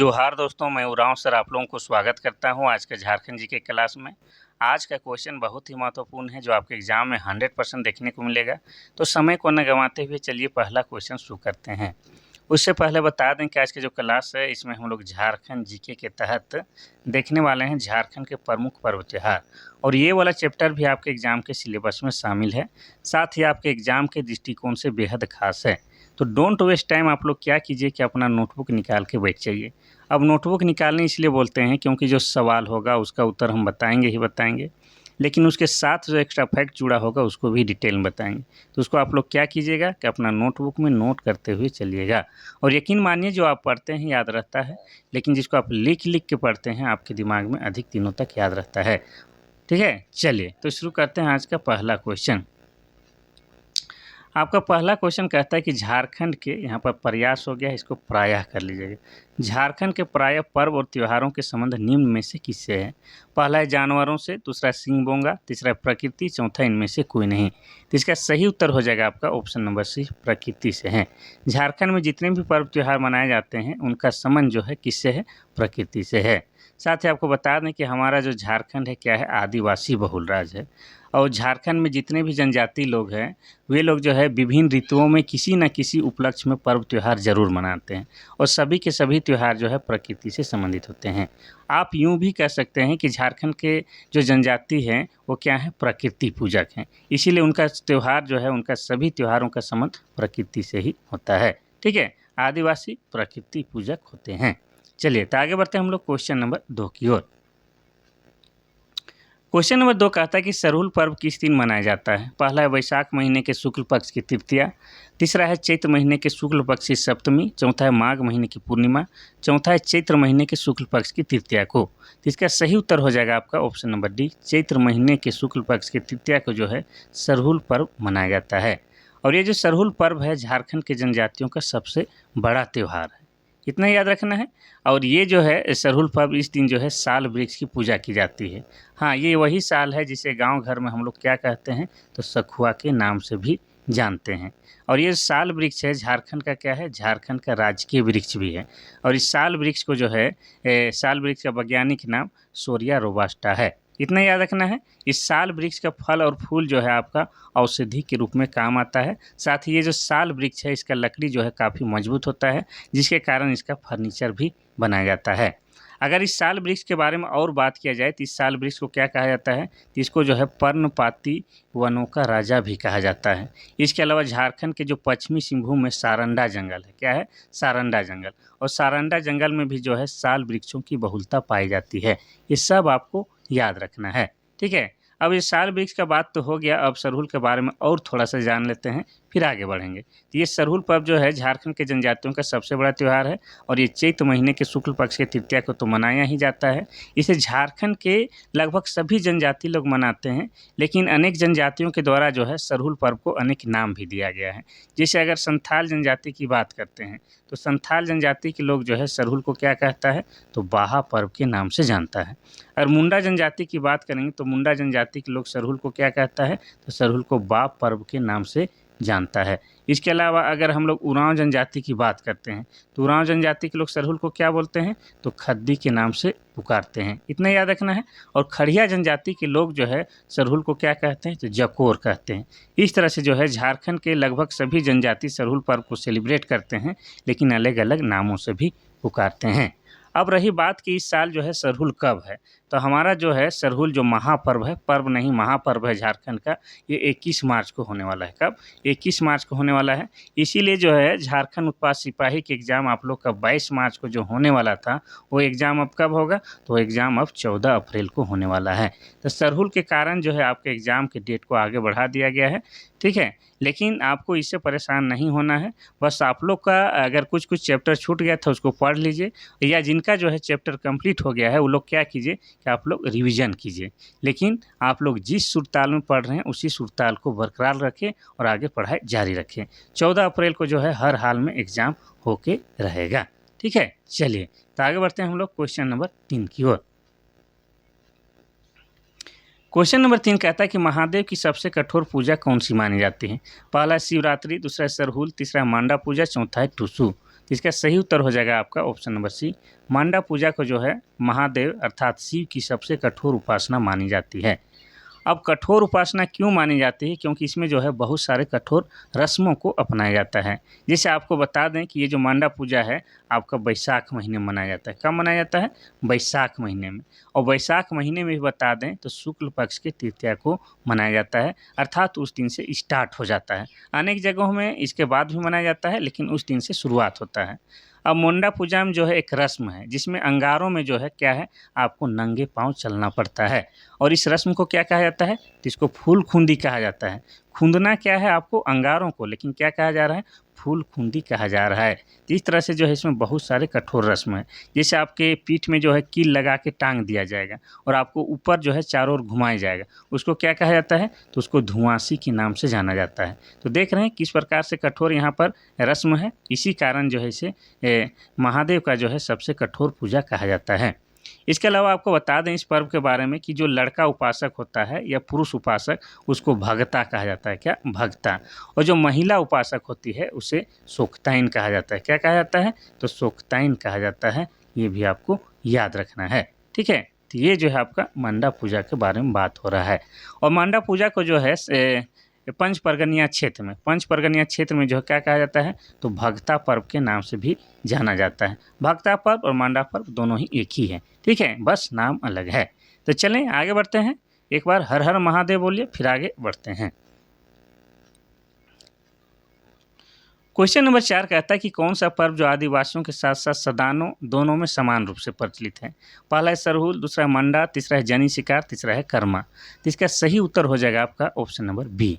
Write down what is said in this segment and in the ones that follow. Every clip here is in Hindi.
जोहार दोस्तों, मैं उरांव सर आप लोगों को स्वागत करता हूं आज के झारखंड जी के क्लास में। आज का क्वेश्चन बहुत ही महत्वपूर्ण है जो आपके एग्जाम में 100% देखने को मिलेगा। तो समय को न गंवाते हुए चलिए पहला क्वेश्चन शुरू करते हैं। उससे पहले बता दें कि आज की जो क्लास है इसमें हम लोग झारखंड जीके के तहत देखने वाले हैं झारखंड के प्रमुख पर्व त्योहार, और ये वाला चैप्टर भी आपके एग्जाम के सिलेबस में शामिल है, साथ ही आपके एग्जाम के दृष्टिकोण से बेहद खास है। तो डोंट वेस्ट टाइम, आप लोग क्या कीजिए कि अपना नोटबुक निकाल के बैठ जाइए। अब नोटबुक निकालने इसलिए बोलते हैं क्योंकि जो सवाल होगा उसका उत्तर हम बताएंगे ही बताएंगे, लेकिन उसके साथ जो एक्स्ट्रा फैक्ट जुड़ा होगा उसको भी डिटेल में बताएंगे। तो उसको आप लोग क्या कीजिएगा कि अपना नोटबुक में नोट करते हुए चलिएगा। और यकीन मानिए जो आप पढ़ते हैं याद रहता है, लेकिन जिसको आप लिख लिख के पढ़ते हैं आपके दिमाग में अधिक दिनों तक याद रहता है। ठीक है, चलिए तो शुरू करते हैं आज का पहला क्वेश्चन। आपका पहला क्वेश्चन कहता है कि झारखंड के, यहाँ पर प्रयास हो गया है, इसको प्रायः कर लीजिएगा। झारखंड के प्रायः पर्व और त्योहारों के संबंध निम्न में से किससे है? पहला है जानवरों से, दूसरा सिंह बोंगा, तीसरा प्रकृति, चौथा इनमें से कोई नहीं। तो इसका सही उत्तर हो जाएगा आपका ऑप्शन नंबर सी, प्रकृति से है। झारखंड में जितने भी पर्व त्योहार मनाए जाते हैं उनका संबंध जो है किससे है? प्रकृति से है। साथ ही आपको बता दें कि हमारा जो झारखंड है क्या है? आदिवासी बहुल राज्य है, और झारखंड में जितने भी जनजाति लोग हैं वे लोग जो है विभिन्न ऋतुओं में किसी न किसी उपलक्ष्य में पर्व त्यौहार जरूर मनाते हैं, और सभी के सभी त्यौहार जो है प्रकृति से संबंधित होते हैं। आप यूँ भी कह सकते हैं कि झारखंड के जो जनजाति हैं वो क्या है? प्रकृति पूजक हैं, इसीलिए उनका त्यौहार जो है, उनका सभी त्योहारों का संबंध प्रकृति से ही होता है। ठीक है, आदिवासी प्रकृति पूजक होते हैं। चलिए तो आगे बढ़ते हैं हम लोग क्वेश्चन नंबर 2 की ओर। क्वेश्चन नंबर 2 कहता है कि सरहुल पर्व किस दिन मनाया जाता है? पहला है वैशाख महीने के शुक्ल पक्ष की तृतीया, तीसरा है चैत्र महीने के शुक्ल पक्ष की सप्तमी, चौथा है माघ महीने की पूर्णिमा, चौथा है चैत्र महीने के शुक्ल पक्ष की तृतीया को। तो इसका सही उत्तर हो जाएगा आपका ऑप्शन नंबर डी, चैत्र महीने के शुक्ल पक्ष की तृतीया को जो है सरहुल पर्व मनाया जाता है। और ये जो सरहुल पर्व है झारखंड के जनजातियों का सबसे बड़ा त्यौहार है, इतना याद रखना है। और ये जो है सरहुल पर्व, इस दिन जो है साल वृक्ष की पूजा की जाती है। हाँ, ये वही साल है जिसे गांव घर में हम लोग क्या कहते हैं? तो सखुआ के नाम से भी जानते हैं। और ये साल वृक्ष है झारखंड का क्या है? झारखंड का राजकीय वृक्ष भी है। और इस साल वृक्ष को जो है साल वृक्ष का वैज्ञानिक नाम सोरिया रोबास्टा है, इतना याद रखना है। इस साल वृक्ष का फल और फूल जो है आपका औषधि के रूप में काम आता है। साथ ही ये जो साल वृक्ष है इसका लकड़ी जो है काफ़ी मजबूत होता है, जिसके कारण इसका फर्नीचर भी बनाया जाता है। अगर इस साल वृक्ष के बारे में और बात किया जाए तो इस साल वृक्ष को क्या कहा जाता है? तो इसको जो है पर्णपाती वनों का राजा भी कहा जाता है। इसके अलावा झारखंड के जो पश्चिमी सिंहभूम में सारंडा जंगल है, क्या है? सारंडा जंगल, और सारंडा जंगल में भी जो है साल वृक्षों की बहुलता पाई जाती है। ये सब आपको याद रखना है। ठीक है, अब ये साल वृक्ष का बात तो हो गया, अब सरहुल के बारे में और थोड़ा सा जान लेते हैं, फिर आगे बढ़ेंगे। तो ये सरहुल पर्व जो है झारखंड के जनजातियों का सबसे बड़ा त्यौहार है, और ये चैत्र महीने के शुक्ल पक्ष के तृतीया को तो मनाया ही जाता है। इसे झारखंड के लगभग सभी जनजाति लोग मनाते हैं, लेकिन अनेक जनजातियों के द्वारा जो है सरहुल पर्व को अनेक नाम भी दिया गया है। जैसे अगर संथाल जनजाति की बात करते हैं तो संथाल जनजाति के लोग जो है सरहुल को क्या कहता है? तो बाहा पर्व के नाम से जानता है। और मुंडा जनजाति की बात करेंगे तो मुंडा जनजाति के लोग सरहुल को क्या कहता है? तो सरहुल को बाप पर्व के नाम से जानता है। इसके अलावा अगर हम लोग उरांव जनजाति की बात करते हैं तो उरांव जनजाति के लोग सरहुल को क्या बोलते हैं? तो खद्दी के नाम से पुकारते हैं, इतना याद रखना है। और खड़िया जनजाति के लोग जो है सरहुल को क्या कहते हैं? तो जकोर कहते हैं। इस तरह से जो है झारखंड के लगभग सभी जनजाति सरहुल पर्व को सेलिब्रेट करते हैं, लेकिन अलग अलग नामों से भी पुकारते हैं। अब रही बात कि इस साल जो है सरहुल कब है, तो हमारा जो है सरहुल जो महापर्व है, पर्व नहीं महापर्व है झारखंड का, ये 21 मार्च को होने वाला है। कब? 21 मार्च को होने वाला है। इसीलिए जो है झारखंड उत्पाद सिपाही के एग्ज़ाम आप लोग का 22 मार्च को जो होने वाला था वो एग्ज़ाम अब कब होगा? तो एग्ज़ाम अब 14 अप्रैल को होने वाला है। तो सरहुल के कारण जो है आपके एग्ज़ाम के डेट को आगे बढ़ा दिया गया है। ठीक है, लेकिन आपको इससे परेशान नहीं होना है। बस आप लोग का अगर कुछ चैप्टर छूट गया था उसको पढ़ लीजिए, या जिनका जो है चैप्टर कंप्लीट हो गया है वो लोग क्या कीजिए कि आप लोग रिवीजन कीजिए। लेकिन आप लोग जिस सुरताल में पढ़ रहे हैं उसी सुरताल को बरकरार रखें और आगे पढ़ाई जारी रखें। 14 अप्रैल को जो है हर हाल में एग्ज़ाम होके रहेगा। ठीक है, चलिए तो आगे बढ़ते हैं हम लोग क्वेश्चन नंबर 3 की ओर। क्वेश्चन नंबर 3 कहता है कि महादेव की सबसे कठोर पूजा कौन सी मानी जाती है? पहला शिवरात्रि, दूसरा सरहुल, तीसरा मांडा पूजा, चौथा है टुसु। तो इसका सही उत्तर हो जाएगा आपका ऑप्शन नंबर सी। मांडा पूजा को जो है महादेव अर्थात शिव की सबसे कठोर उपासना मानी जाती है। अब कठोर उपासना क्यों मानी जाती है? क्योंकि इसमें जो है बहुत सारे कठोर रस्मों को अपनाया जाता है। जैसे आपको बता दें कि ये जो मांडा पूजा है आपका बैसाख महीने में मनाया जाता है। कब मनाया जाता है? बैसाख महीने में। और बैसाख महीने में भी बता दें तो शुक्ल पक्ष के तृतीया को मनाया जाता है, अर्थात उस दिन से स्टार्ट हो जाता है। अनेक जगहों में इसके बाद भी मनाया जाता है, लेकिन उस दिन से शुरुआत होता है। अब मुंडा पूजा में जो है एक रस्म है जिसमें अंगारों में जो है क्या है, आपको नंगे पाँव चलना पड़ता है। और इस रस्म को क्या कहा जाता है? तो इसको फूल खूंदी कहा जाता है। खूंदना क्या है आपको? अंगारों को, लेकिन क्या कहा जा रहा है? फूल खूंदी कहा जा रहा है। तो इस तरह से जो है इसमें बहुत सारे कठोर रस्म है। जैसे आपके पीठ में जो है कील लगा के टांग दिया जाएगा और आपको ऊपर जो है चारों ओर घुमाया जाएगा, उसको क्या कहा जाता है? तो उसको धुआंसी के नाम से जाना जाता है। तो देख रहे हैं किस प्रकार से कठोर यहाँ पर रस्म है। इसी कारण जो है इसे महादेव का जो है सबसे कठोर पूजा कहा जाता है। इसके अलावा आपको बता दें इस पर्व के बारे में कि जो लड़का उपासक होता है या पुरुष उपासक, उसको भगता कहा जाता है। क्या? भगता। और जो महिला उपासक होती है उसे सोक्ताइन कहा जाता है। क्या कहा जाता है? तो सोक्ताइन कहा जाता है। ये भी आपको याद रखना है। ठीक है, तो ये जो है आपका मांडा पूजा के बारे में बात हो रहा है। और मांडा पूजा को जो है पंच परगनिया क्षेत्र में, पंच परगनिया क्षेत्र में जो है क्या कहा जाता है? तो भगता पर्व के नाम से भी जाना जाता है। भगता पर्व और मांडा पर्व दोनों ही एक ही है। ठीक है, बस नाम अलग है। तो चलें आगे बढ़ते हैं। एक बार हर हर महादेव बोलिए, फिर आगे बढ़ते हैं। क्वेश्चन नंबर 4 कहता है कि कौन सा पर्व जो आदिवासियों के साथ साथ सदानों दोनों में समान रूप से प्रचलित है? पहला है सरहुल, दूसरा है मंडा, तीसरा है जनी शिकार, तीसरा है कर्मा। तो इसका सही उत्तर हो जाएगा आपका ऑप्शन नंबर बी।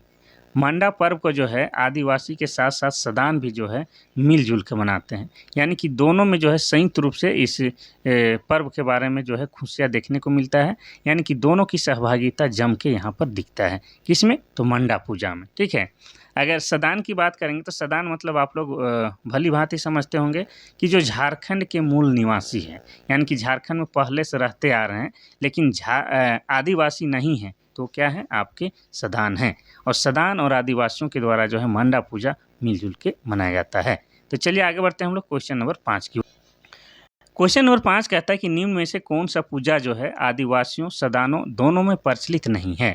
मांडा पर्व को जो है आदिवासी के साथ साथ सदान भी जो है मिलजुल के मनाते हैं। यानी कि दोनों में जो है संयुक्त रूप से इस पर्व के बारे में जो है खुशियाँ देखने को मिलता है। यानी कि दोनों की सहभागिता जम के यहाँ पर दिखता है। किसमें? तो मांडा पूजा में। ठीक है, अगर सदान की बात करेंगे तो सदान मतलब आप लोग भली भांति समझते होंगे कि जो झारखंड के मूल निवासी हैं, यानी कि झारखंड में पहले से रहते आ रहे हैं लेकिन आदिवासी नहीं हैं, तो क्या है? आपके सदान हैं। और सदान और आदिवासियों के द्वारा जो है मांडा पूजा मिलजुल के मनाया जाता है। तो चलिए आगे बढ़ते हैं हम लोग क्वेश्चन नंबर 5 की। क्वेश्चन नंबर 5 कहता है कि निम्न में से कौन सा पूजा जो है आदिवासियों सदानों दोनों में प्रचलित नहीं है?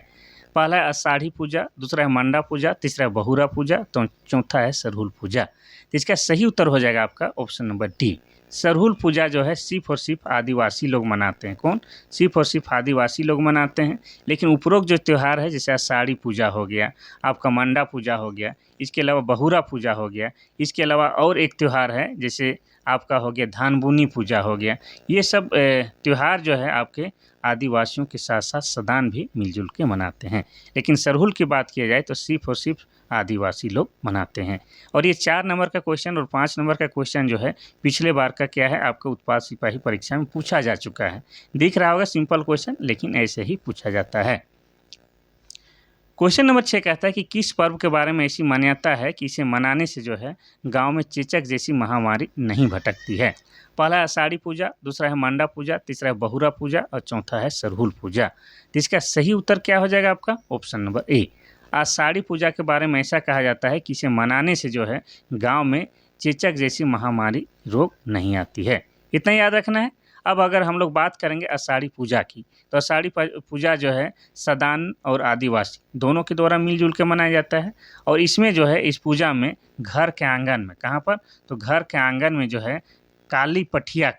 पहला है आषाढ़ी पूजा, दूसरा है मंडा पूजा, तीसरा है बहुरा पूजा, तो चौथा है सरहुल पूजा। तो इसका सही उत्तर हो जाएगा आपका ऑप्शन नंबर डी। सरहुल पूजा जो है सिर्फ और सिर्फ आदिवासी लोग मनाते हैं। कौन? सिर्फ और सिर्फ आदिवासी लोग मनाते हैं। लेकिन उपरोक्त जो त्यौहार है जैसे आषाढ़ी पूजा हो गया, आपका मंडा पूजा हो गया, इसके अलावा बहुरा पूजा हो गया, इसके अलावा और एक त्यौहार है जैसे आपका हो गया धान बुनी पूजा हो गया, ये सब त्यौहार जो है आपके आदिवासियों के साथ साथ सदान भी मिलजुल के मनाते हैं। लेकिन सरहुल की बात किया जाए तो सिर्फ और सिर्फ आदिवासी लोग मनाते हैं। और ये 4 नंबर का क्वेश्चन और 5 नंबर का क्वेश्चन जो है पिछले बार का क्या है, आपका उत्पाद सिपाही परीक्षा में पूछा जा चुका है। दिख रहा होगा सिंपल क्वेश्चन, लेकिन ऐसे ही पूछा जाता है। क्वेश्चन नंबर 6 कहता है कि किस पर्व के बारे में ऐसी मान्यता है कि इसे मनाने से जो है गांव में चेचक जैसी महामारी नहीं भटकती है? पहला है आषाढ़ी पूजा, दूसरा है मंडा पूजा, तीसरा है बहुरा पूजा और चौथा है सरहुल पूजा। तो इसका सही उत्तर क्या हो जाएगा आपका? Option number A. Ashadhi Puja के बारे में ऐसा कहा जाता है कि इसे मनाने से जो है गाँव में चेचक जैसी महामारी रोग नहीं आती है। इतना याद रखना है। अब अगर हम लोग बात करेंगे आषाढ़ी पूजा की, तो आषाढ़ी पूजा जो है सदान और आदिवासी दोनों के द्वारा मिलजुल के मनाया जाता है। और इसमें जो है इस पूजा में घर के आंगन में, कहाँ पर? तो घर के आंगन में जो है काली पठिया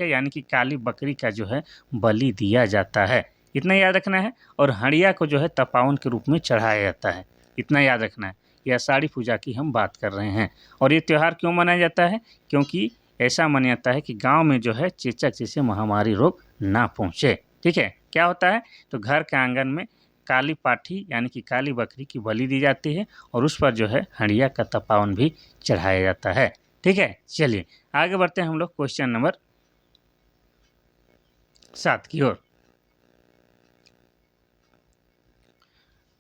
यानी कि काली बकरी का जो है बलि दिया जाता है। इतना याद रखना है। और हंडिया को जो है तपावन के रूप में चढ़ाया जाता है। इतना याद रखना है। ये आषाढ़ी पूजा की हम बात कर रहे हैं। और ये त्यौहार क्यों मनाया जाता है? क्योंकि ऐसा मान्यता है कि गांव में जो है चेचक जैसे महामारी रोग ना पहुंचे। ठीक है, क्या होता है? तो घर के आंगन में काली पाठी यानी कि काली बकरी की बलि दी जाती है और उस पर जो है हंडिया का तपावन भी चढ़ाया जाता है। ठीक है, चलिए आगे बढ़ते हैं हम लोग क्वेश्चन नंबर 7 की ओर।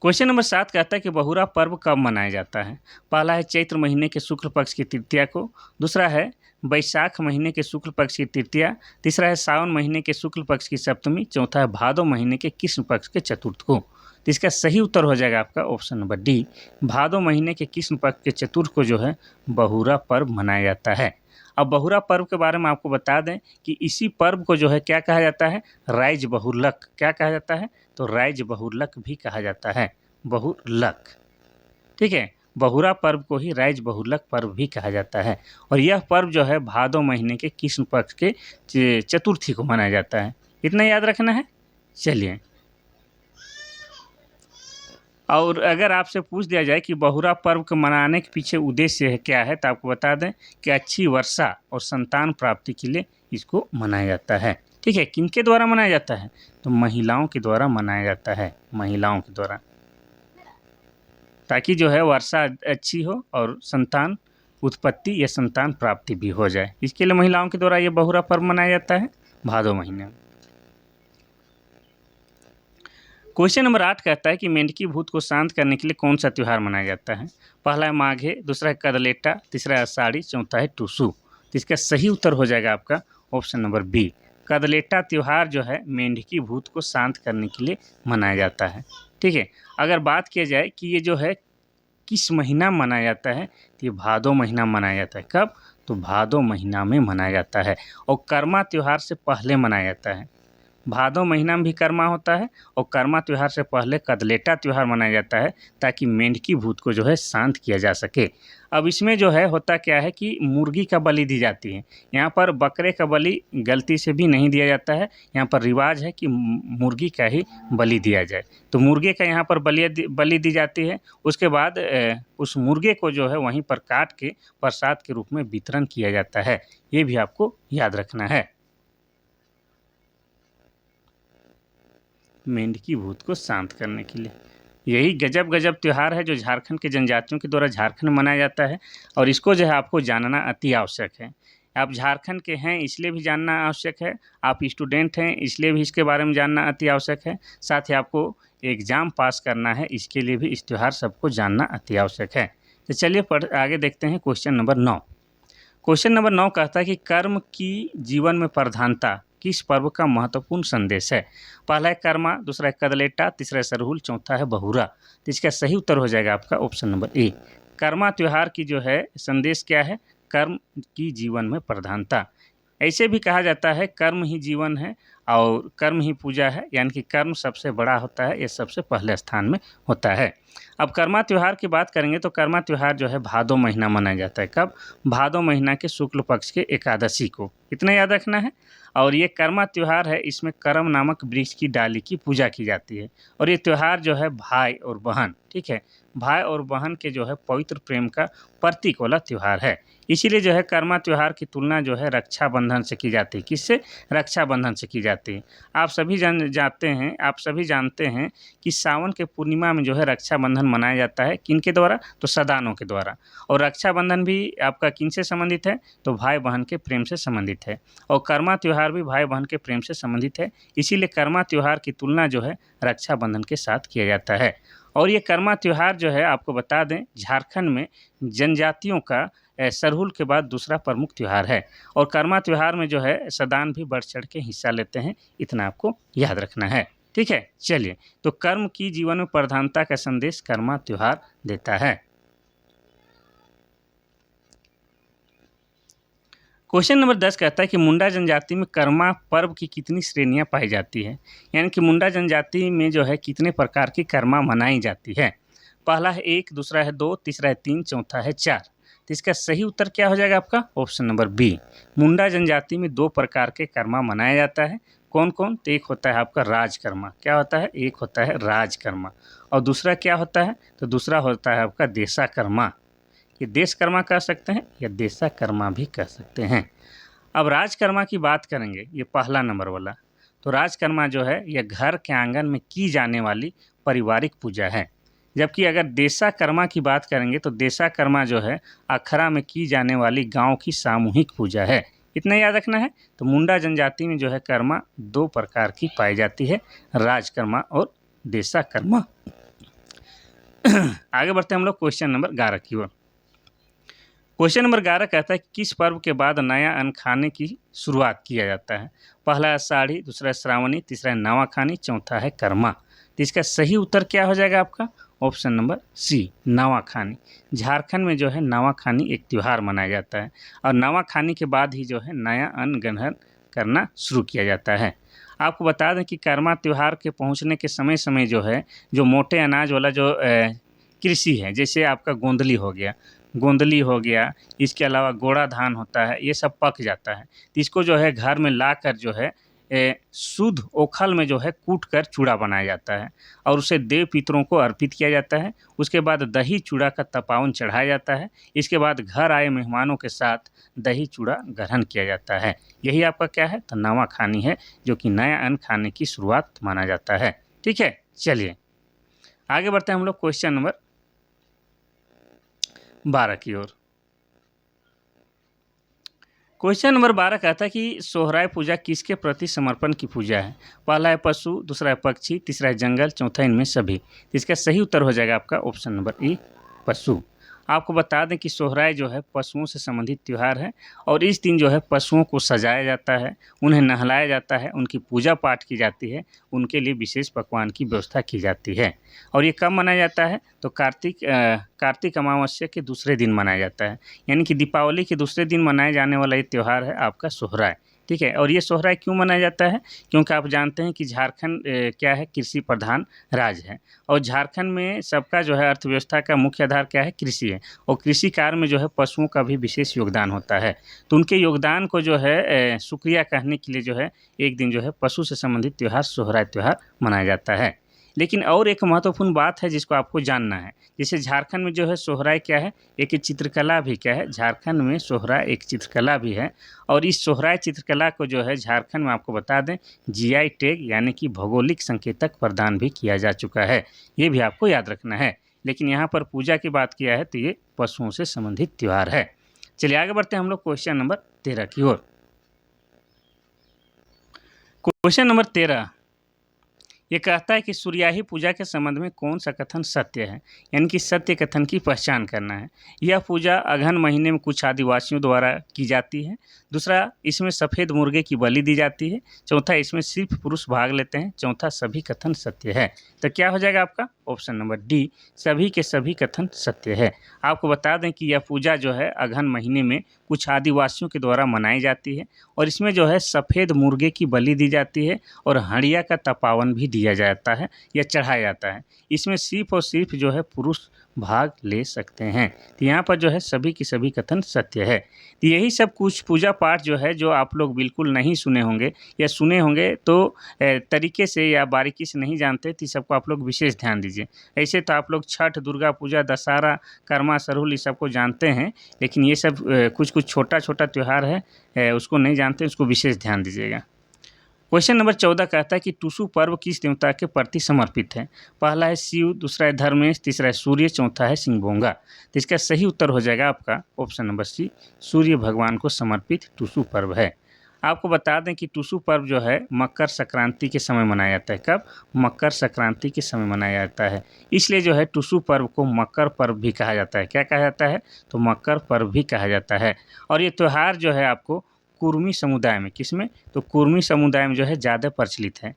क्वेश्चन नंबर 7 कहता है कि बहुरा पर्व कब मनाया जाता है? पहला है चैत्र महीने के शुक्ल पक्ष की तृतीया को, दूसरा है बैसाख महीने के शुक्ल पक्ष की तृतीया, तीसरा है सावन महीने के शुक्ल पक्ष की सप्तमी, चौथा है भादो महीने के कृष्ण पक्ष के चतुर्थ को। तो इसका सही उत्तर हो जाएगा आपका ऑप्शन नंबर डी, भादो महीने के कृष्ण पक्ष के चतुर्थ को जो है बहुरा पर्व मनाया जाता है। अब बहुरा पर्व के बारे में आपको बता दें कि इसी पर्व को जो है क्या कहा जाता है, राइज बहुलक। क्या कहा जाता है, तो राइज बहुलक भी कहा जाता है, बहुलक, ठीक है। बहुरा पर्व को ही राइज बहुलक पर्व भी कहा जाता है और यह पर्व जो है भादो महीने के कृष्ण पक्ष के चतुर्थी को मनाया जाता है। इतना याद रखना है। चलिए, और अगर आपसे पूछ दिया जाए कि बहुरा पर्व को मनाने के पीछे उद्देश्य है क्या है, तो आपको बता दें कि अच्छी वर्षा और संतान प्राप्ति के लिए इसको मनाया जाता है, ठीक है। किनके द्वारा मनाया जाता है, तो महिलाओं के द्वारा मनाया जाता है, महिलाओं के द्वारा, ताकि जो है वर्षा अच्छी हो और संतान उत्पत्ति या संतान प्राप्ति भी हो जाए। इसके लिए महिलाओं के द्वारा ये बहुरा पर्व मनाया जाता है भादो महीने में। क्वेश्चन नंबर 8 कहता है कि मेंढकी भूत को शांत करने के लिए कौन सा त्यौहार मनाया जाता है। पहला है माघे, दूसरा है कदलेटा, तीसरा है आषाढ़ी, चौथा है टूसू। तो इसका सही उत्तर हो जाएगा आपका ऑप्शन नंबर बी, कदलेटा त्यौहार जो है मेंढकी भूत को शांत करने के लिए मनाया जाता है, ठीक है। अगर बात किया जाए कि ये जो है किस महीना मनाया जाता है, तो ये भादो महीना मनाया जाता है। कब, तो भादो महीना में मनाया जाता है और कर्मा त्यौहार से पहले मनाया जाता है। भादो महीना में भी कर्मा होता है और कर्मा त्यौहार से पहले कदलेटा त्यौहार मनाया जाता है ताकि मेंढकी भूत को जो है शांत किया जा सके। अब इसमें जो है होता क्या है कि मुर्गी का बलि दी जाती है। यहाँ पर बकरे का बलि गलती से भी नहीं दिया जाता है, यहाँ पर रिवाज है कि मुर्गी का ही बलि दिया जाए। तो मुर्गे का यहाँ पर बलि दी जाती है। उसके बाद उस मुर्गे को जो है वहीं पर काट के प्रसाद के रूप में वितरण किया जाता है। ये भी आपको याद रखना है। मेंढकी भूत को शांत करने के लिए यही गजब गजब त्यौहार है जो झारखंड के जनजातियों के द्वारा झारखंड में मनाया जाता है और इसको जो है आपको जानना अति आवश्यक है। आप झारखंड के हैं इसलिए भी जानना आवश्यक है, आप स्टूडेंट हैं इसलिए भी इसके बारे में जानना अति आवश्यक है, साथ ही आपको एग्ज़ाम पास करना है इसके लिए भी इस त्यौहार सबको जानना अति आवश्यक है। तो चलिए आगे देखते हैं क्वेश्चन नंबर 9। क्वेश्चन नंबर 9 कहता है कि कर्म की जीवन में प्रधानता किस पर्व का महत्वपूर्ण संदेश है। पहला है कर्मा, दूसरा है कदलेटा, तीसरा है सरहुल, चौथा है बहुरा। तो इसका सही उत्तर हो जाएगा आपका ऑप्शन नंबर ए। कर्मा त्यौहार की जो है संदेश क्या है, कर्म की जीवन में प्रधानता। ऐसे भी कहा जाता है कर्म ही जीवन है और कर्म ही पूजा है, यानी कि कर्म सबसे बड़ा होता है, ये सबसे पहले स्थान में होता है। अब कर्मा त्यौहार की बात करेंगे तो कर्मा त्यौहार जो है भादो महीना मनाया जाता है। कब, भादो महीना के शुक्ल पक्ष के एकादशी को, इतना याद रखना है। और ये कर्मा त्यौहार है, इसमें करम नामक वृक्ष की डाली की पूजा की जाती है और ये त्यौहार जो है भाई और बहन, ठीक है, भाई और बहन के जो है पवित्र प्रेम का प्रतीक वाला त्यौहार है। इसीलिए जो है कर्मा त्यौहार की तुलना जो है रक्षाबंधन से की जाती है। किससे, रक्षाबंधन से की जाती है। आप सभी जानते हैं कि सावन के पूर्णिमा में जो है रक्षाबंधन मनाया जाता है। किनके द्वारा, तो सदानों के द्वारा। और रक्षाबंधन भी आपका किनसे संबंधित है, तो भाई बहन के प्रेम से संबंधित है और कर्मा त्यौहार भी भाई बहन के प्रेम से संबंधित है। इसीलिए कर्मा त्यौहार की तुलना जो है रक्षाबंधन के साथ किया जाता है। और ये कर्मा त्यौहार जो है आपको बता दें झारखंड में जनजातियों का सरहुल के बाद दूसरा प्रमुख त्यौहार है और कर्मा त्यौहार में जो है सदान भी बढ़ चढ़ के हिस्सा लेते हैं, इतना आपको याद रखना है, ठीक है। चलिए, तो कर्म की जीवन में प्रधानता का संदेश कर्मा त्यौहार देता है। क्वेश्चन नंबर 10 कहता है कि मुंडा जनजाति में कर्मा पर्व की कितनी श्रेणियां पाई जाती है, यानी कि मुंडा जनजाति में जो है कितने प्रकार की कर्मा मनाई जाती है। पहला है 1, दूसरा है 2, तीसरा है 3, चौथा है 4। तो इसका सही उत्तर क्या हो जाएगा आपका ऑप्शन नंबर बी। मुंडा जनजाति में 2 प्रकार के कर्मा मनाया जाता है। कौन कौन, तो एक होता है आपका राजकर्मा। क्या होता है, एक होता है राजकर्मा और दूसरा क्या होता है, तो दूसरा होता है आपका देशाकर्मा। ये देशकर्मा कह सकते हैं या देशाकर्मा भी कह सकते हैं। अब राजकर्मा की बात करेंगे, ये पहला नंबर वाला। तो राजकर्मा जो है यह घर के आंगन में की जाने वाली पारिवारिक पूजा है, जबकि अगर देशाकर्मा की बात करेंगे तो देशाकर्मा जो है अखरा में की जाने वाली गांव की सामूहिक पूजा है। इतना याद रखना है। तो मुंडा जनजाति में जो है कर्मा 2 प्रकार की पाई जाती है, राजकर्मा और देशाकर्मा। आगे बढ़ते हैं हम लोग क्वेश्चन नंबर 11 की ओर। क्वेश्चन नंबर 11 कहता है कि किस पर्व के बाद नया अन्न खाने की शुरुआत किया जाता है। पहला है आषाढ़ी, दूसरा है श्रावणी, तीसरा है नवाखानी, चौथा है कर्मा। तो इसका सही उत्तर क्या हो जाएगा आपका? Option number C, Nuakhai. Jharkhand में जो है नवाखानी एक त्यौहार मनाया जाता है और नवाखानी के बाद ही जो है नया अन्न ग्रहण करना शुरू किया जाता है। आपको बता दें कि कर्मा त्यौहार के पहुंचने के समय समय जो है जो मोटे अनाज वाला जो कृषि है, जैसे आपका गोंदली हो गया, इसके अलावा गोड़ा धान होता है, ये सब पक जाता है। तो इसको जो है घर में लाकर जो है शुद्ध ओखल में जो है कूट कर चूड़ा बनाया जाता है और उसे देव पितरों को अर्पित किया जाता है। उसके बाद दही चूड़ा का तपावन चढ़ाया जाता है। इसके बाद घर आए मेहमानों के साथ दही चूड़ा ग्रहण किया जाता है। यही आपका क्या है? तो नवाखानी है, जो कि नया अन्न खाने की शुरुआत माना जाता है। ठीक है, चलिए आगे बढ़ते हैं हम लोग क्वेश्चन नंबर 12 की ओर। क्वेश्चन नंबर 12 कहता है कि सोहराय पूजा किसके प्रति समर्पण की पूजा है? पहला है पशु, दूसरा है पक्षी, तीसरा है जंगल, चौथा इनमें सभी। तो इसका सही उत्तर हो जाएगा आपका ऑप्शन नंबर ए, पशु। आपको बता दें कि सोहराय जो है पशुओं से संबंधित त्यौहार है और इस दिन जो है पशुओं को सजाया जाता है, उन्हें नहलाया जाता है, उनकी पूजा पाठ की जाती है, उनके लिए विशेष पकवान की व्यवस्था की जाती है। और ये कब मनाया जाता है? तो कार्तिक अमावस्या के दूसरे दिन मनाया जाता है, यानी कि दीपावली के दूसरे दिन मनाए जाने वाला ये त्यौहार है आपका सोहराय। ठीक है, और ये सोहराय क्यों मनाया जाता है? क्योंकि आप जानते हैं कि झारखंड क्या है, कृषि प्रधान राज्य है और झारखंड में सबका जो है अर्थव्यवस्था का मुख्य आधार क्या है? कृषि है और कृषि कार्य में जो है पशुओं का भी विशेष योगदान होता है। तो उनके योगदान को जो है शुक्रिया कहने के लिए जो है एक दिन जो है पशु से संबंधित त्यौहार सोहराय त्यौहार मनाया जाता है। लेकिन और एक महत्वपूर्ण बात है जिसको आपको जानना है, जैसे झारखंड में जो है सोहराय क्या है? एक चित्रकला भी क्या है? झारखंड में सोहराय एक चित्रकला भी है और इस सोहराय चित्रकला को जो है झारखंड में आपको बता दें जीआई टैग यानी कि भौगोलिक संकेतक प्रदान भी किया जा चुका है। ये भी आपको याद रखना है। लेकिन यहाँ पर पूजा की बात किया है तो ये पशुओं से संबंधित त्यौहार है। चलिए आगे बढ़ते हैं हम लोग क्वेश्चन नंबर 13 की ओर। क्वेश्चन नंबर 13 ये कहता है कि सूर्याही पूजा के संबंध में कौन सा कथन सत्य है, यानी कि सत्य कथन की पहचान करना है। यह पूजा अगहन महीने में कुछ आदिवासियों द्वारा की जाती है। दूसरा, इसमें सफ़ेद मुर्गे की बलि दी जाती है। चौथा, इसमें सिर्फ पुरुष भाग लेते हैं। चौथा, सभी कथन सत्य है। तो क्या हो जाएगा आपका? ऑप्शन नंबर डी, सभी के सभी कथन सत्य है। आपको बता दें कि यह पूजा जो है अगहन महीने में कुछ आदिवासियों के द्वारा मनाई जाती है और इसमें जो है सफ़ेद मुर्गे की बलि दी जाती है और हंडिया का तपावन भी दिया जाता है या चढ़ाया जाता है। इसमें सिर्फ और सिर्फ जो है पुरुष भाग ले सकते हैं। तो यहाँ पर जो है सभी की सभी कथन सत्य है। तो यही सब कुछ पूजा पाठ जो है जो आप लोग बिल्कुल नहीं सुने होंगे या सुने होंगे तो तरीके से या बारीकी से नहीं जानते, तो सबको आप लोग विशेष ध्यान दीजिए। ऐसे तो आप लोग छठ, दुर्गा पूजा, दशहरा, कर्मा, सरहुल ये सबको जानते हैं, लेकिन ये सब कुछ कुछ छोटा छोटा त्यौहार है उसको नहीं जानते, उसको विशेष ध्यान दीजिएगा। क्वेश्चन नंबर 14 कहता है कि टुसु पर्व किस देवता के प्रति समर्पित है? पहला है शिव, दूसरा है धर्मेश, तीसरा है सूर्य, चौथा है सिंहभोंगा। तो इसका सही उत्तर हो जाएगा आपका ऑप्शन नंबर सी, सूर्य भगवान को समर्पित टुसु पर्व है। आपको बता दें कि टुसु पर्व जो है मकर संक्रांति के समय मनाया जाता है। कब? मकर संक्रांति के समय मनाया जाता है। इसलिए जो है टुसु पर्व को मकर पर्व भी कहा जाता है। क्या कहा जाता है? तो मकर पर्व भी कहा जाता है। और ये त्यौहार जो है आपको कुर्मी समुदाय में, किसमें? तो कुर्मी समुदाय में जो है ज़्यादा प्रचलित है।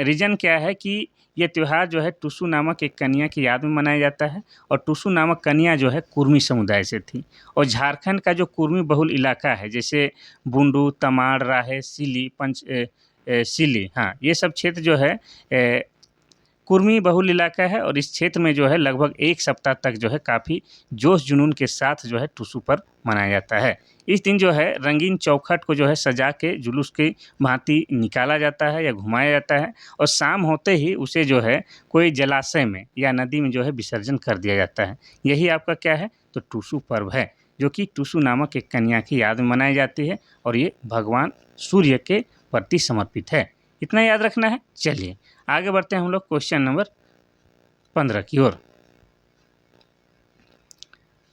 रीज़न क्या है कि ये त्यौहार जो है टुसु नामक एक कन्या की याद में मनाया जाता है और टुसु नामक कन्या जो है कुर्मी समुदाय से थी। और झारखंड का जो कुर्मी बहुल इलाका है, जैसे बुंडू, तमाड़, राहे, सिली, हाँ, ये सब क्षेत्र जो है कुर्मी बहुल इलाका है और इस क्षेत्र में जो है लगभग एक सप्ताह तक जो है काफ़ी जोश जुनून के साथ जो है टुसु पर्व मनाया जाता है। इस दिन जो है रंगीन चौखट को जो है सजा के जुलूस की भांति निकाला जाता है या घुमाया जाता है और शाम होते ही उसे जो है कोई जलाशय में या नदी में जो है विसर्जन कर दिया जाता है। यही आपका क्या है? तो टुसु पर्व है, जो कि टुसु नामक एक कन्या की याद में मनाई जाती है और ये भगवान सूर्य के प्रति समर्पित है। इतना याद रखना है। चलिए आगे बढ़ते हैं हम लोग क्वेश्चन नंबर 15 की ओर।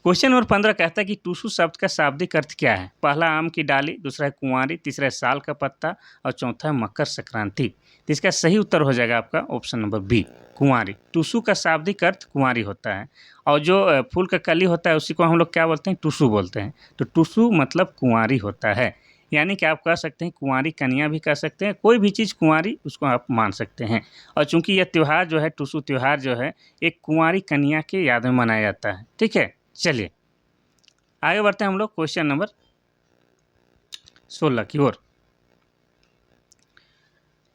क्वेश्चन नंबर 15 कहता है कि टुसु शब्द का शाब्दिक अर्थ क्या है? पहला आम की डाली, दूसरा है कुंवारी, तीसरा है साल का पत्ता और चौथा है मकर संक्रांति। तो इसका सही उत्तर हो जाएगा आपका ऑप्शन नंबर बी, कुंवारी। टुसु का शाब्दिक अर्थ कुंवारी होता है और जो फूल का कली होता है उसी को हम लोग क्या बोलते हैं? टुसु बोलते हैं। तो टुसु मतलब कुंवारी होता है। यानी कि आप कह सकते हैं कुंवारी कन्या भी कह सकते हैं, कोई भी चीज़ कुंवारी उसको आप मान सकते हैं। और चूँकि यह त्यौहार जो है टुसू त्यौहार जो है एक कुंवारी कन्या के याद में मनाया जाता है। ठीक है, चलिए आगे बढ़ते हैं हम लोग क्वेश्चन नंबर 16 की ओर।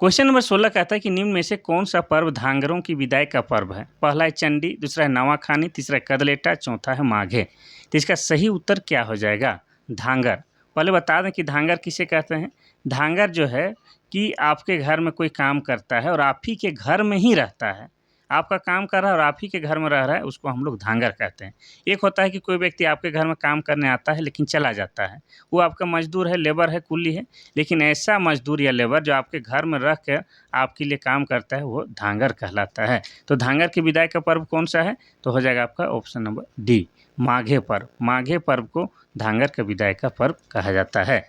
क्वेश्चन नंबर 16 कहता है कि निम्न में से कौन सा पर्व धांगरों की विदाई का पर्व है? पहला है चंडी, दूसरा है नवाखानी, तीसरा है कदलेटा, चौथा है माघे। तो इसका सही उत्तर क्या हो जाएगा? धांगर। पहले बता दें कि धांगर किसे कहते हैं। धांगर जो है कि आपके घर में कोई काम करता है और आप ही के घर में ही रहता है, आपका काम कर रहा है और आप ही के घर में रह रहा है, उसको हम लोग धांगर कहते हैं। एक होता है कि कोई व्यक्ति आपके घर में काम करने आता है लेकिन चला जाता है, वो आपका मजदूर है, लेबर है, कुली है। लेकिन ऐसा मजदूर या लेबर जो आपके घर में रह कर आपके लिए काम करता है वो धांगर कहलाता है। तो धांगर की विदाई का पर्व कौन सा है? तो हो जाएगा आपका ऑप्शन नंबर डी, माघे पर्व। माघे पर्व को धांगर का विदाई का पर्व कहा जाता है।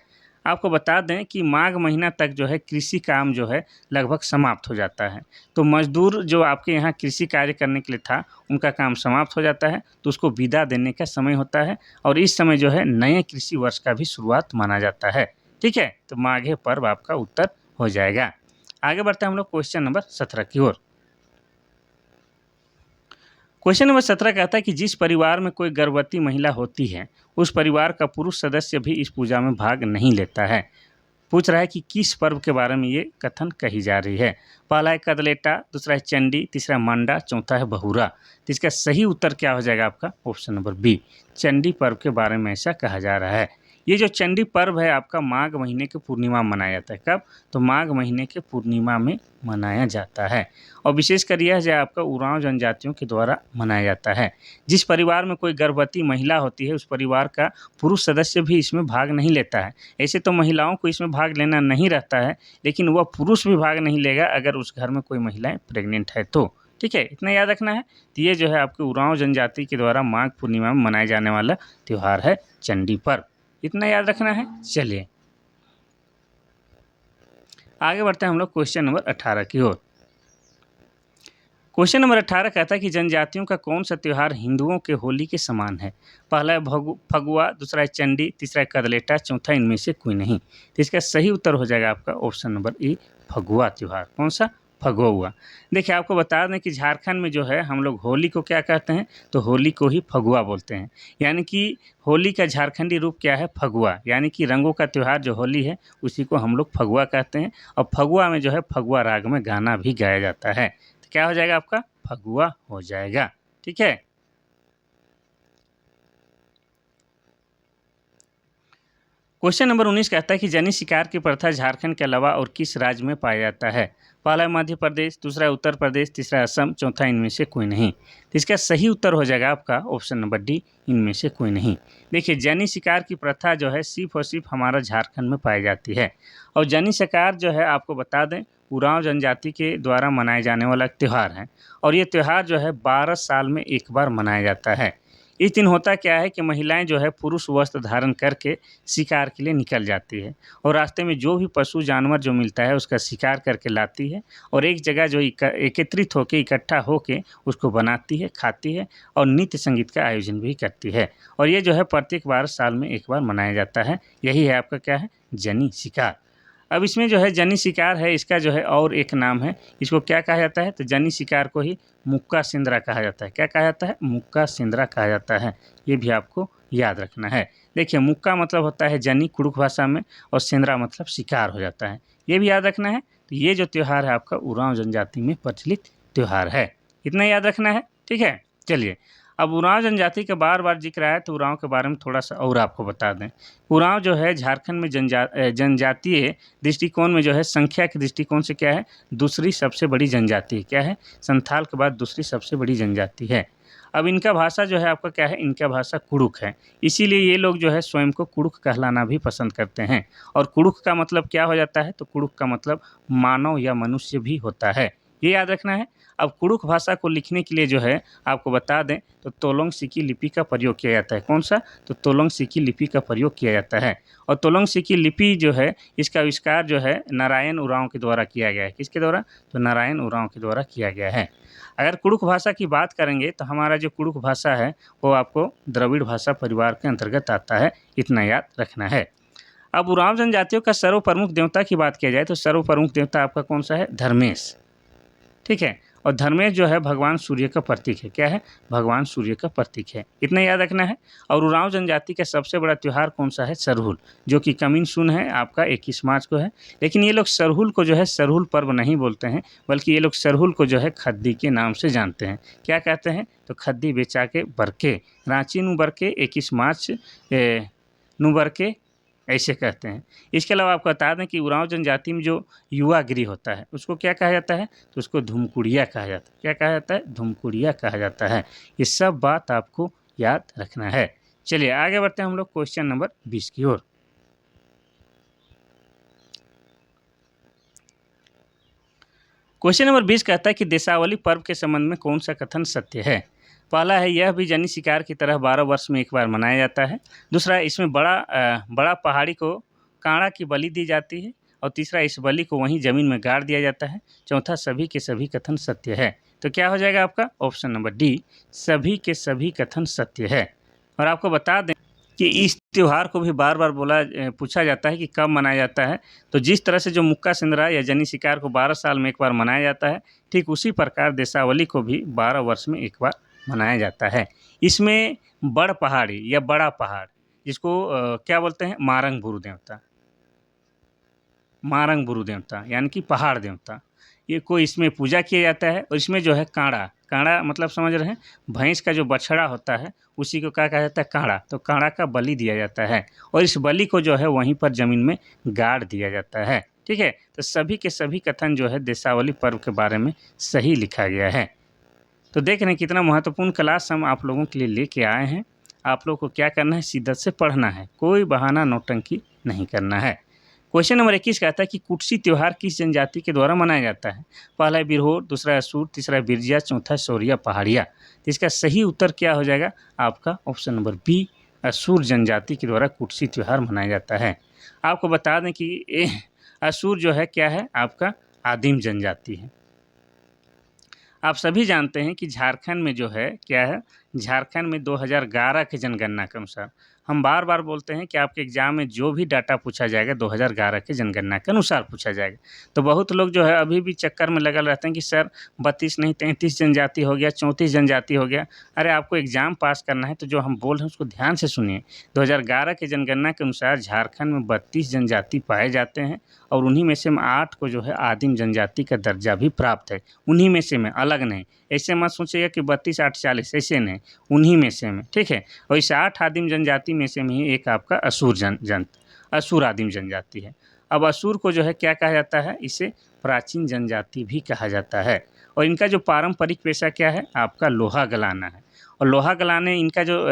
आपको बता दें कि माघ महीना तक जो है कृषि काम जो है लगभग समाप्त हो जाता है। तो मजदूर जो आपके यहाँ कृषि कार्य करने के लिए था उनका काम समाप्त हो जाता है, तो उसको विदा देने का समय होता है और इस समय जो है नए कृषि वर्ष का भी शुरुआत माना जाता है। ठीक है, तो माघे पर्व आपका उत्तर हो जाएगा। आगे बढ़ते हैं हम लोग क्वेश्चन नंबर 17 की ओर। क्वेश्चन नंबर 17 कहता है कि जिस परिवार में कोई गर्भवती महिला होती है उस परिवार का पुरुष सदस्य भी इस पूजा में भाग नहीं लेता है। पूछ रहा है कि किस पर्व के बारे में ये कथन कही जा रही है। पहला है कदलेटा, दूसरा है चंडी, तीसरा है मंडा, चौथा है बहुरा। तो इसका सही उत्तर क्या हो जाएगा आपका? ऑप्शन नंबर बी, चंडी पर्व के बारे में ऐसा कहा जा रहा है। ये जो चंडी पर्व है आपका माघ महीने के पूर्णिमा में मनाया जाता है। कब? तो माघ महीने के पूर्णिमा में मनाया जाता है और विशेषकर यह जो आपका उरांव जनजातियों के द्वारा मनाया जाता है। जिस परिवार में कोई गर्भवती महिला होती है उस परिवार का पुरुष सदस्य भी इसमें भाग नहीं लेता है। ऐसे तो महिलाओं को इसमें भाग लेना नहीं रहता है, लेकिन वह पुरुष भी भाग नहीं लेगा अगर उस घर में कोई महिलाएं प्रेग्नेंट है तो। ठीक है, इतना याद रखना है। तो ये जो है आपके उरांव जनजाति के द्वारा माघ पूर्णिमा में मनाए जाने वाला त्यौहार है चंडी पर्व। इतना याद रखना है। चलिए आगे बढ़ते हैं हम लोग क्वेश्चन नंबर 18 की ओर। क्वेश्चन नंबर 18 कहता है कि जनजातियों का कौन सा त्यौहार हिंदुओं के होली के समान है? पहला है फगुआ, दूसरा है चंडी, तीसरा है कदलेटा, चौथा इनमें से कोई नहीं। तो इसका सही उत्तर हो जाएगा आपका ऑप्शन नंबर ई, फगुआ त्यौहार। कौन सा? फगुआ। देखिए आपको बता दें कि झारखंड में जो है हम लोग होली को क्या कहते हैं? तो होली को ही फगुआ बोलते हैं। यानी कि होली का झारखंडी रूप क्या है? फगुआ। यानी कि रंगों का त्यौहार जो होली है उसी को हम लोग फगुआ कहते हैं और फगुआ में जो है फगुआ राग में गाना भी गाया जाता है। तो क्या हो जाएगा आपका? फगुआ हो जाएगा। ठीक है, क्वेश्चन नंबर 19 कहता है कि जनी शिकार की प्रथा झारखंड के अलावा और किस राज्य में पाया जाता है? पहला है मध्य प्रदेश, दूसरा है उत्तर प्रदेश, तीसरा है असम, चौथा इनमें से कोई नहीं। तो इसका सही उत्तर हो जाएगा आपका ऑप्शन नंबर डी, इनमें से कोई नहीं। देखिए जनी शिकार की प्रथा जो है सिर्फ और सिर्फ हमारा झारखंड में पाई जाती है और जनी शिकार जो है आपको बता दें उरांव जनजाति के द्वारा मनाए जाने वाला त्यौहार है और ये त्यौहार जो है 12 साल में एक बार मनाया जाता है। इस दिन होता क्या है कि महिलाएं जो है पुरुष वस्त्र धारण करके शिकार के लिए निकल जाती है और रास्ते में जो भी पशु जानवर जो मिलता है उसका शिकार करके लाती है और एक जगह जो एकत्रित होकर इकट्ठा होकर उसको बनाती है, खाती है और नृत्य संगीत का आयोजन भी करती है और ये जो है प्रत्येक 12 साल में एक बार मनाया जाता है। यही है आपका क्या है? जनी शिकार। अब इसमें जो है जनी शिकार है इसका जो है और एक नाम है, इसको क्या कहा जाता है? तो जनी शिकार को ही मुक्का सिंद्रा कहा जाता है। क्या कहा जाता है? मुक्का सिंद्रा कहा जाता है। ये भी आपको याद रखना है। देखिए मुक्का मतलब होता है जनी कुड़ुक भाषा में और सिंद्रा मतलब शिकार हो जाता है, ये भी याद रखना है। तो ये जो त्यौहार है आपका उरांव जनजाति में प्रचलित त्यौहार है, इतना याद रखना है। ठीक है, चलिए अब उरांव जनजाति का बार बार जिक्र आया तो उरांव के बारे में थोड़ा सा और आपको बता दें। उरांव जो है झारखंड में जनजातीय दृष्टिकोण में जो है संख्या के दृष्टिकोण से क्या है? दूसरी सबसे बड़ी जनजाति है। क्या है? संथाल के बाद दूसरी सबसे बड़ी जनजाति है। अब इनका भाषा जो है आपका क्या है? इनका भाषा कुड़ुक है, इसीलिए ये लोग जो है स्वयं को कुड़ुक कहलाना भी पसंद करते हैं और कुड़ुक का मतलब क्या हो जाता है? तो कुड़ुक का मतलब मानव या मनुष्य भी होता है, ये याद रखना है। अब कुड़ुक भाषा को लिखने के लिए जो है आपको बता दें तो तोलोंग सिकी लिपि का प्रयोग किया जाता है। कौन सा? तो तोलोंग सिकी लिपि का प्रयोग किया जाता है और तोलोंग सिकी लिपि जो है इसका आविष्कार जो है नारायण उरांव के द्वारा किया गया है। किसके द्वारा? तो नारायण उरांव के द्वारा किया गया है। अगर कुड़ुक भाषा की बात करेंगे तो हमारा जो कुड़ुक भाषा है वो आपको द्रविड़ भाषा परिवार के अंतर्गत आता है, इतना याद रखना है। अब उरांव जनजातियों का सर्व प्रमुख देवता की बात किया जाए तो सर्व प्रमुख देवता आपका कौन सा है? धर्मेश। ठीक है, और धर्मेश जो है भगवान सूर्य का प्रतीक है। क्या है? भगवान सूर्य का प्रतीक है, इतना याद रखना है। और उरांव जनजाति का सबसे बड़ा त्यौहार कौन सा है? सरहुल, जो कि कमिंग सून है आपका 21 मार्च को है। लेकिन ये लोग सरहुल को जो है सरहुल पर्व नहीं बोलते हैं, बल्कि ये लोग सरहुल को जो है खद्दी के नाम से जानते हैं। क्या कहते हैं? तो खद्दी बेचा के बरके, रांची नु बरके 21 मार्च नु बरके, ऐसे कहते हैं। इसके अलावा आपको बता दें कि उरांव जनजाति में जो युवा गिरी होता है उसको क्या कहा जाता है? तो उसको धुमकुड़िया कहा जाता है। क्या कहा जाता है? धुमकुड़िया कहा जाता है। ये सब बात आपको याद रखना है। चलिए आगे बढ़ते हैं हम लोग क्वेश्चन नंबर 20 की ओर। क्वेश्चन नंबर 20 कहता है कि देशावली पर्व के संबंध में कौन सा कथन सत्य है? पहला है यह भी जनी शिकार की तरह 12 वर्ष में एक बार मनाया जाता है। दूसरा इसमें बड़ा पहाड़ी को कांड़ा की बलि दी जाती है। और तीसरा इस बलि को वहीं जमीन में गाड़ दिया जाता है। चौथा सभी के सभी कथन सत्य है। तो क्या हो जाएगा आपका? ऑप्शन नंबर डी, सभी के सभी कथन सत्य है। और आपको बता दें कि इस त्यौहार को भी बार बार पूछा जाता है कि कब मनाया जाता है। तो जिस तरह से जो मुक्का सिंदरा या जनी शिकार को 12 साल में एक बार मनाया जाता है, ठीक उसी प्रकार देशावली को भी 12 वर्ष में एक बार मनाया जाता है। इसमें बड़ पहाड़ी या बड़ा पहाड़, जिसको क्या बोलते हैं? मारंग बुरु देवता, मारंग बुरु देवता यानी कि पहाड़ देवता, ये को इसमें पूजा किया जाता है। और इसमें जो है कांड़ा, कांड़ा मतलब समझ रहे हैं? भैंस का जो बछड़ा होता है उसी को क्या कहा जाता है? कांड़ा। तो कांड़ा का बलि दिया जाता है और इस बलि को जो है वहीं पर ज़मीन में गाड़ दिया जाता है। ठीक है, तो सभी के सभी कथन जो है देशावली पर्व के बारे में सही लिखा गया है। तो देख रहे हैं कितना महत्वपूर्ण क्लास हम आप लोगों के लिए लेके आए हैं। आप लोग को क्या करना है? शिद्दत से पढ़ना है, कोई बहाना नौटंकी नहीं करना है। क्वेश्चन नंबर 21 कहता है कि कुटसी त्यौहार किस जनजाति के द्वारा मनाया जाता है? पहला है बिरहोर, दूसरा है असुर, तीसरा है बिरजिया, चौथा है सौरिया पहाड़िया। तो इसका सही उत्तर क्या हो जाएगा आपका? ऑप्शन नंबर बी, असुर जनजाति के द्वारा कुटसी त्यौहार मनाया जाता है। आपको बता दें कि असुर जो है क्या है? आपका आदिम जनजाति है। आप सभी जानते हैं कि झारखंड में जो है क्या है? झारखंड में 2011 के जनगणना के अनुसार, हम बार बार बोलते हैं कि आपके एग्जाम में जो भी डाटा पूछा जाएगा 2011 के जनगणना के अनुसार पूछा जाएगा। तो बहुत लोग जो है अभी भी चक्कर में लगल रहते हैं कि सर 32 नहीं 33 जनजाति हो गया, 34 जनजाति हो गया। अरे आपको एग्जाम पास करना है तो जो हम बोल रहे हैं उसको ध्यान से सुनिए। 2011 के जनगणना के अनुसार झारखंड में 32 जनजाति पाए जाते हैं और उन्हीं में से 8 को जो है आदिम जनजाति का दर्जा भी प्राप्त है। उन्हीं में से में, अलग नहीं। ऐसे मत सोचिएगा कि 32 8 40, ऐसे नहीं, उन्हीं में से में। ठीक है, और इस 8 आदिम जनजाति में से ही एक आपका असुर आदिम जनजाति है। अब असुर को जो है क्या कहा जाता है? इसे प्राचीन जनजाति भी कहा जाता है। और इनका जो पारंपरिक पेशा क्या है? आपका लोहा गलाना है। और लोहा गलाने इनका जो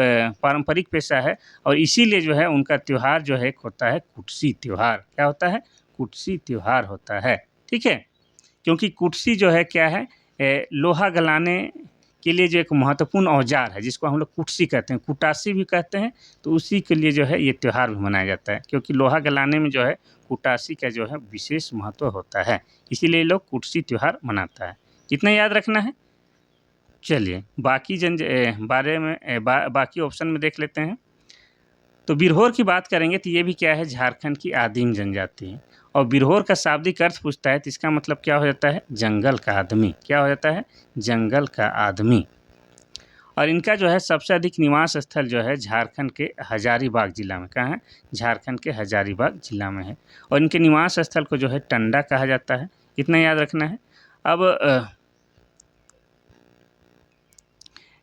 पारंपरिक पेशा है और इसीलिए जो है उनका त्यौहार जो है एक होता है कुटसी त्यौहार। क्या होता है? कुटसी त्यौहार होता है। ठीक है, क्योंकि कुटसी जो है क्या है? लोहा गलाने के लिए जो एक महत्वपूर्ण औजार है जिसको हम लोग कुटसी कहते हैं, कुटासी भी कहते हैं। तो उसी के लिए जो है ये त्यौहार भी मनाया जाता है, क्योंकि लोहा गलाने में जो है कुटासी का जो है विशेष महत्व होता है, इसीलिए लोग कुटसी त्यौहार मनाता है। कितना याद रखना है? चलिए बाकी बाकी ऑप्शन में देख लेते हैं। तो बिरहोर की बात करेंगे तो ये भी क्या है? झारखंड की आदिम जनजाति है। और बिरहोर का शाब्दिक अर्थ पूछता है तो इसका मतलब क्या हो जाता है? जंगल का आदमी। क्या हो जाता है? जंगल का आदमी। और इनका जो है सबसे अधिक निवास स्थल जो है झारखंड के हजारीबाग जिला में। कहाँ है? झारखंड के हजारीबाग जिला में है। और इनके निवास स्थल को जो है टंडा कहा जाता है। इतना याद रखना है। अब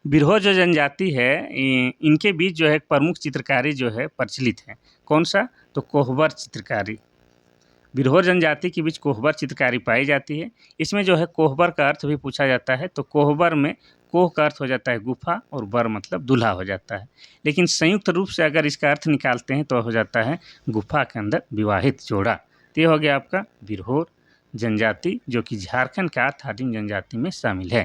बिरहोर जो जनजाति है इनके बीच जो है प्रमुख चित्रकारी जो है प्रचलित है। कौन सा? तो कोहबर चित्रकारी। बिरहोर जनजाति के बीच कोहबर चित्रकारी पाई जाती है। इसमें जो है कोहबर का अर्थ भी पूछा जाता है। तो कोहबर में कोह का अर्थ हो जाता है गुफा और बर मतलब दूल्हा हो जाता है। लेकिन संयुक्त रूप से अगर इसका अर्थ निकालते हैं तो हो जाता है गुफा के अंदर विवाहित जोड़ा। तो ये हो गया आपका बिरहोर जनजाति, जो कि झारखंड का आदिम जनजाति में शामिल है।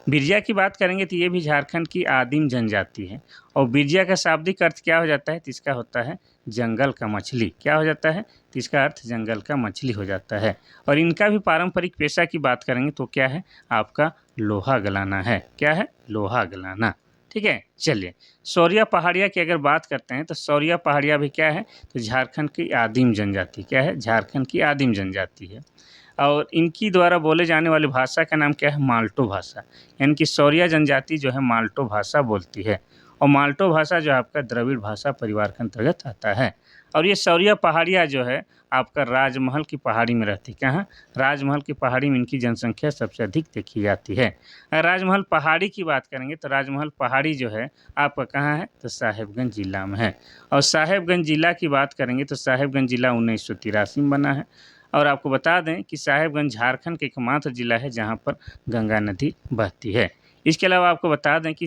बिरजिया की बात करेंगे तो ये भी झारखंड की आदिम जनजाति है। और बिरजिया का शाब्दिक अर्थ क्या हो जाता है? तो इसका होता है जंगल का मछली। क्या हो जाता है? तो इसका अर्थ जंगल का मछली हो जाता है। और इनका भी पारंपरिक पेशा की बात करेंगे तो क्या है? आपका लोहा गलाना है। क्या है? लोहा गलाना। ठीक है। चलिए, शौरिया पहाड़िया की अगर बात करते हैं तो शौरिया पहाड़िया भी क्या है, तो झारखंड की आदिम जनजाति, क्या है, झारखंड की आदिम जनजाति है। और इनकी द्वारा बोले जाने वाली भाषा का नाम क्या है, माल्टो भाषा। यानी कि शौरिया जनजाति जो है माल्टो भाषा बोलती है, और माल्टो भाषा जो है आपका द्रविड़ भाषा परिवार के अंतर्गत आता है। और ये शौरिया पहाड़िया जो है आपका राजमहल की पहाड़ी में रहती है। कहाँ, राजमहल की पहाड़ी में इनकी जनसंख्या सबसे अधिक देखी जाती है। अगर राजमहल पहाड़ी की बात करेंगे तो राजमहल पहाड़ी जो है आपका कहाँ है, तो साहेबगंज जिला में है। और साहेबगंज जिला की बात करेंगे तो साहेबगंज जिला 1983 में बना है। और आपको बता दें कि साहेबगंज झारखंड का एकमात्र जिला है जहाँ पर गंगा नदी बहती है। इसके अलावा आपको बता दें कि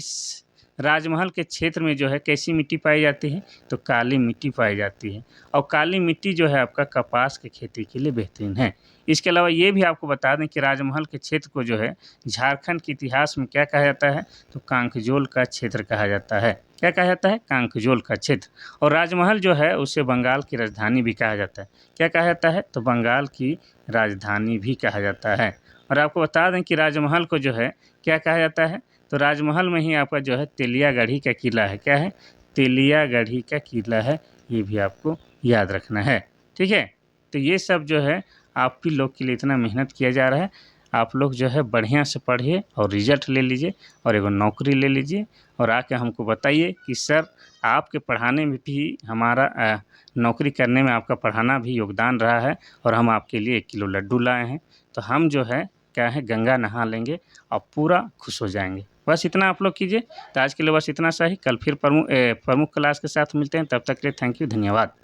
राजमहल के क्षेत्र में जो है कैसी मिट्टी पाई जाती है, तो काली मिट्टी पाई जाती है। और काली मिट्टी जो है आपका कपास की खेती के लिए बेहतरीन है। इसके अलावा ये भी आपको बता दें कि राजमहल के क्षेत्र को जो है झारखंड के इतिहास में क्या कहा जाता है, तो कांकजोल का क्षेत्र कहा जाता है। क्या कहा जाता है, कांकजोल का क्षेत्र। और राजमहल जो है उसे बंगाल की राजधानी भी कहा जाता है। क्या कहा जाता है, तो बंगाल की राजधानी भी कहा जाता है। और आपको बता दें कि राजमहल को जो है क्या कहा जाता है, तो राजमहल में ही आपका जो है तेलियागढ़ी का किला है। क्या है, तेलियागढ़ी का किला है, ये भी आपको याद रखना है। ठीक है, तो ये सब जो है आप भी लोग के लिए इतना मेहनत किया जा रहा है। आप लोग जो है बढ़िया से पढ़िए और रिजल्ट ले लीजिए और एगो नौकरी ले लीजिए और आके हमको बताइए कि सर आपके पढ़ाने में भी हमारा नौकरी करने में आपका पढ़ाना भी योगदान रहा है और हम आपके लिए 1 किलो लड्डू लाए हैं। तो हम जो है क्या है, गंगा नहा लेंगे और पूरा खुश हो जाएंगे। बस इतना आप लोग कीजिए। तो आज के लिए बस इतना सा ही। कल फिर प्रमुख क्लास के साथ मिलते हैं। तब तक के लिए थैंक यू, धन्यवाद।